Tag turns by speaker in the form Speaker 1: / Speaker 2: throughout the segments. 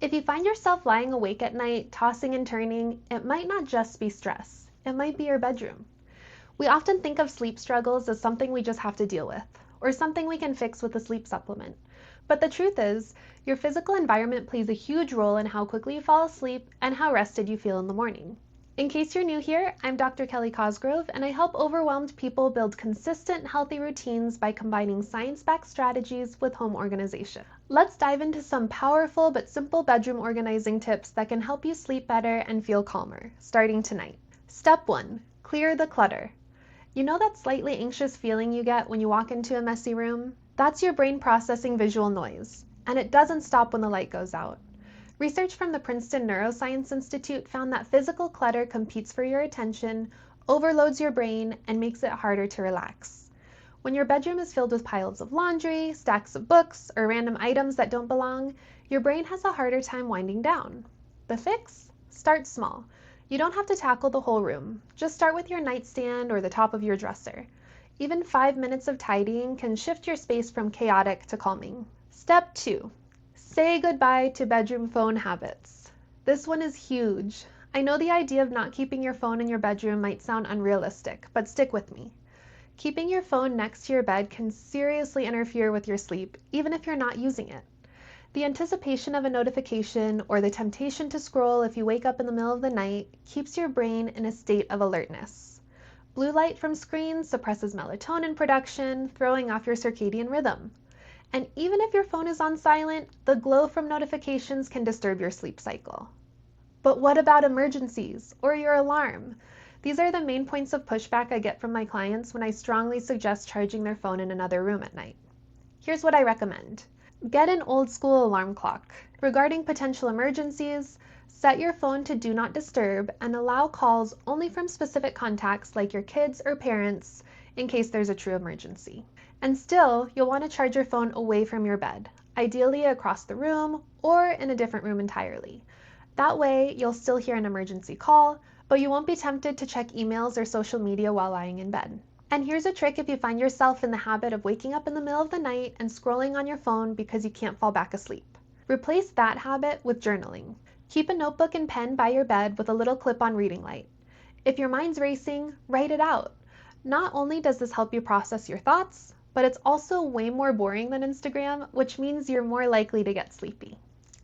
Speaker 1: If you find yourself lying awake at night, tossing and turning, it might not just be stress. It might be your bedroom. We often think of sleep struggles as something we just have to deal with, or something we can fix with a sleep supplement. But the truth is, your physical environment plays a huge role in how quickly you fall asleep and how rested you feel in the morning. In case you're new here, I'm Dr. Kelly Cosgrove, and I help overwhelmed people build consistent, healthy routines by combining science-backed strategies with home organization. Let's dive into some powerful but simple bedroom organizing tips that can help you sleep better and feel calmer, starting tonight. Step 1. Clear the clutter. You know that slightly anxious feeling you get when you walk into a messy room? That's your brain processing visual noise, and it doesn't stop when the light goes out. Research from the Princeton Neuroscience Institute found that physical clutter competes for your attention, overloads your brain, and makes it harder to relax. When your bedroom is filled with piles of laundry, stacks of books, or random items that don't belong, your brain has a harder time winding down. The fix? Start small. You don't have to tackle the whole room. Just start with your nightstand or the top of your dresser. Even 5 minutes of tidying can shift your space from chaotic to calming. Step 2. Say goodbye to bedroom phone habits. This one is huge. I know the idea of not keeping your phone in your bedroom might sound unrealistic, but stick with me. Keeping your phone next to your bed can seriously interfere with your sleep, even if you're not using it. The anticipation of a notification or the temptation to scroll if you wake up in the middle of the night keeps your brain in a state of alertness. Blue light from screens suppresses melatonin production, throwing off your circadian rhythm. And even if your phone is on silent, the glow from notifications can disturb your sleep cycle. But what about emergencies or your alarm? These are the main points of pushback I get from my clients when I strongly suggest charging their phone in another room at night. Here's what I recommend. Get an old school alarm clock. Regarding potential emergencies, set your phone to do not disturb and allow calls only from specific contacts like your kids or parents in case there's a true emergency. And still, you'll want to charge your phone away from your bed, ideally across the room or in a different room entirely. That way, you'll still hear an emergency call, but you won't be tempted to check emails or social media while lying in bed. And here's a trick if you find yourself in the habit of waking up in the middle of the night and scrolling on your phone because you can't fall back asleep. Replace that habit with journaling. Keep a notebook and pen by your bed with a little clip-on reading light. If your mind's racing, write it out. Not only does this help you process your thoughts, but it's also way more boring than Instagram, which means you're more likely to get sleepy.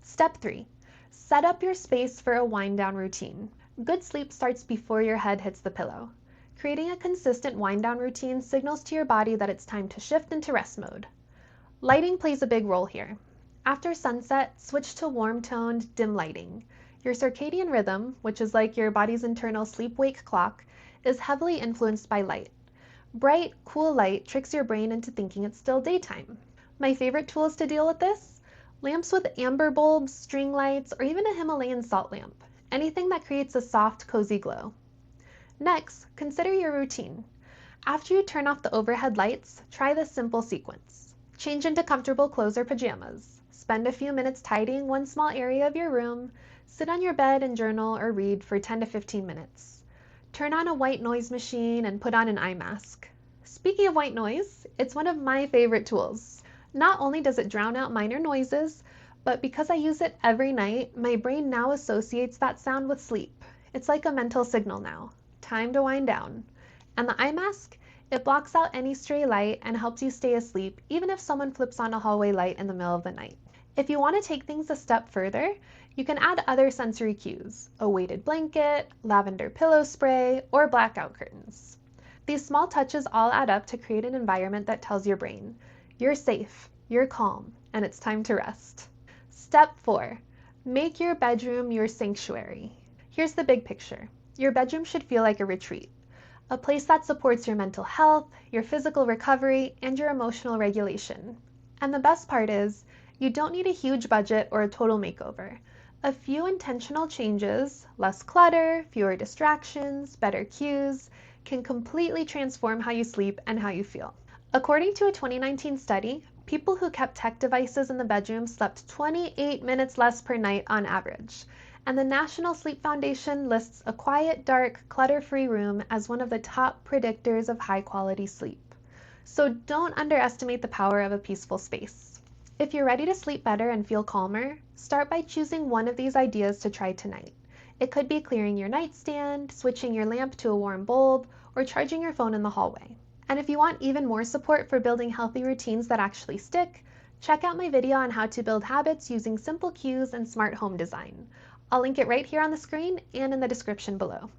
Speaker 1: Step 3. Set up your space for a wind-down routine. Good sleep starts before your head hits the pillow. Creating a consistent wind-down routine signals to your body that it's time to shift into rest mode. Lighting plays a big role here. After sunset, switch to warm-toned, dim lighting. Your circadian rhythm, which is like your body's internal sleep-wake clock, is heavily influenced by light. Bright, cool light tricks your brain into thinking it's still daytime. My favorite tools to deal with this? Lamps with amber bulbs, string lights, or even a Himalayan salt lamp. Anything that creates a soft, cozy glow. Next, consider your routine. After you turn off the overhead lights, try this simple sequence. Change into comfortable clothes or pajamas. Spend a few minutes tidying one small area of your room. Sit on your bed and journal or read for 10 to 15 minutes. Turn on a white noise machine and put on an eye mask. Speaking of white noise, it's one of my favorite tools. Not only does it drown out minor noises, but because I use it every night, my brain now associates that sound with sleep. It's like a mental signal now. Time to wind down. And the eye mask? It blocks out any stray light and helps you stay asleep even if someone flips on a hallway light in the middle of the night. If you want to take things a step further, you can add other sensory cues, a weighted blanket, lavender pillow spray, or blackout curtains. These small touches all add up to create an environment that tells your brain, you're safe, you're calm, and it's time to rest. Step 4. Make your bedroom your sanctuary. Here's the big picture. Your bedroom should feel like a retreat, a place that supports your mental health, your physical recovery, and your emotional regulation. And the best part is, you don't need a huge budget or a total makeover. A few intentional changes, less clutter, fewer distractions, better cues, can completely transform how you sleep and how you feel. According to a 2019 study, people who kept tech devices in the bedroom slept 28 minutes less per night on average. And the National Sleep Foundation lists a quiet, dark, clutter-free room as one of the top predictors of high-quality sleep. So don't underestimate the power of a peaceful space. If you're ready to sleep better and feel calmer, start by choosing one of these ideas to try tonight. It could be clearing your nightstand, switching your lamp to a warm bulb, or charging your phone in the hallway. And if you want even more support for building healthy routines that actually stick, check out my video on how to build habits using simple cues and smart home design. I'll link it right here on the screen and in the description below.